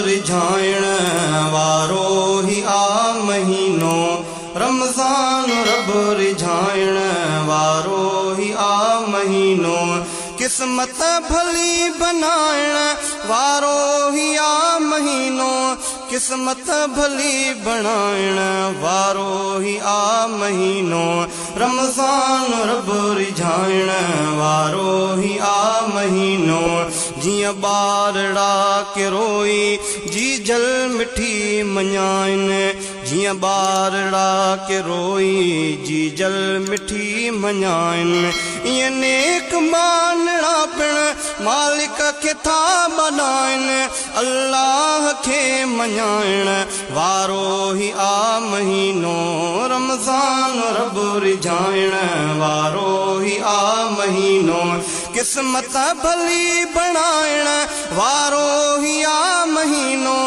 रिझाइण वारो ही आ महीनो रमज़ान रब रिझाइण वारो ही आ महीनो किस्मत भली बनाइण वारो ही आ महीनो किस्मत भली बनाइण वारो ही आ महीनो रमज़ान रब रिझाइण वारो ही आ महीनो जियां ॿारड़ा के रोई जी जल मिठी मञाइन जियां ॿारड़ा के रोई जी जल मिठी मञाइन ईअं नेक मानणा पिण मालिक खे था मञाइन अल्लाह खे मञाइण वारो ही आ महीनो रमज़ान रब रिझाइण वारो ही आ महीनो किस्मत भली बनाइण वारो ही आ महीनो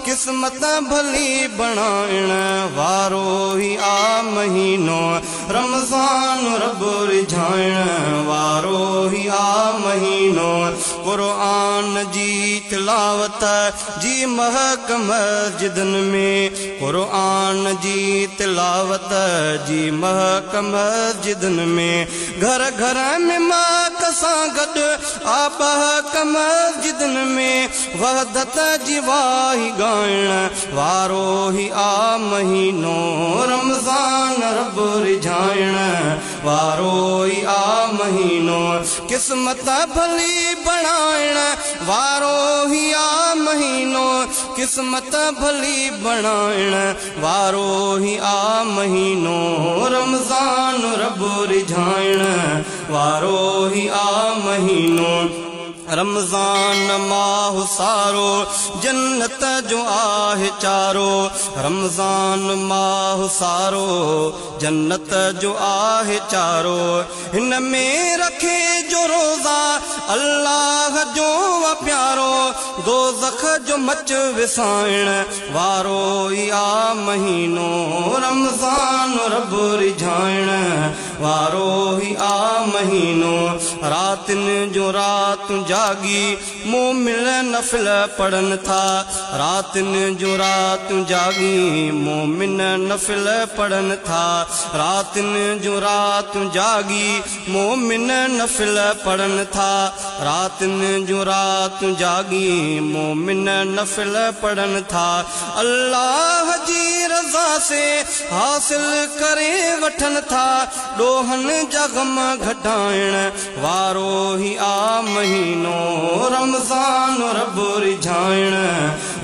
किस्मत भली बनाइण वारो ही आ महीनो रमज़ान रब रिझाइण वारो ही आ महीनो क़ुरआन जी तिलावत जी महक मस्जिदन में क़ुरआन जी तिलावत जी महक मस्जिदन में घर घर में महक सां गॾु आपहक मस्जिदन में वहदत जी वाही गाइण वारो ही आ महीनो रमज़ान रब रिझाइण वारो ही आ महीनो किस्मत भली बनाइण वारो ही आ महीनो किस्मत भली बनाइण वारो ही आ महीनो रमज़ान रब रिझाइण वारो ही आ महीनो रमज़ान माह सारो जन्नत जो आहे चारो रमज़ान माह सारो जन्नत जो आहे चारो हिन में रखे जो रोज़ा अल्लाह जो प्यारो दोज़ख जो मच विसाइण वारो ही आ महीनो रमज़ान रब रिझाइण वारो ही आ महीनो रातिन जो रात जागी मोमिन नफिल पढ़न था रातिन जो रात जागी मोमिन नफिल पढ़न था रातिन जो रात जागी मोमिन नफिल पढ़न था रातिन जो रात जागी मोमिन नफिल पढ़न था अल्लाह जी रज़ा से हासिल करे वठन था ॾोहन जा ग़म घटाइण वारो ही आ महीनो रमज़ान रब रिझाइण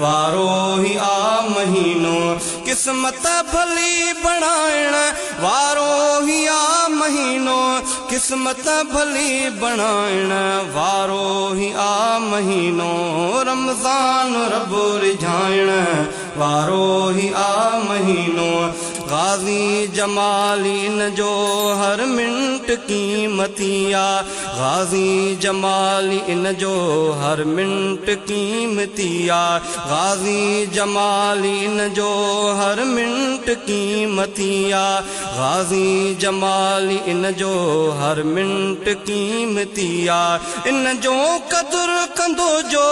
वारो ही आ महीनो किस्मत भली बनाइण वारो ही आ महीनो किस्मत भली बनाइण वारो ही आ महीनो रमज़ान रब रिझाइण वारो ही आ महीनो गाज़ी जमालीन जो हर मिनट कीमतिया गाज़ी जमाली इन जो हर मिनट कीमतिया गाज़ी जमाली इन जो हर मिनट कीमतिया गाज़ी जमाली इन जो हर मिनट कीमतिया इन जो कदुर कंदो जो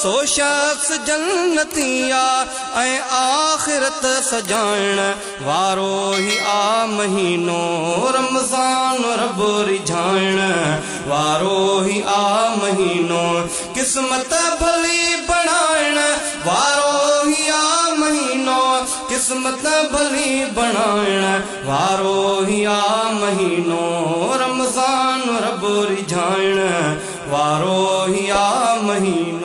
सो शख्स जन्नतिया ऐं आख़िरत सजाइण वारो ही आ महीनो रमज़ान रब रिझाइण वारो ही आ महीनो किस्मत भली बनाइण वारो ही आ महीनो किस्मत भली बनाइण वारो ही आ महीनो रमज़ान रब रिझाइण वारो ही आ महीनो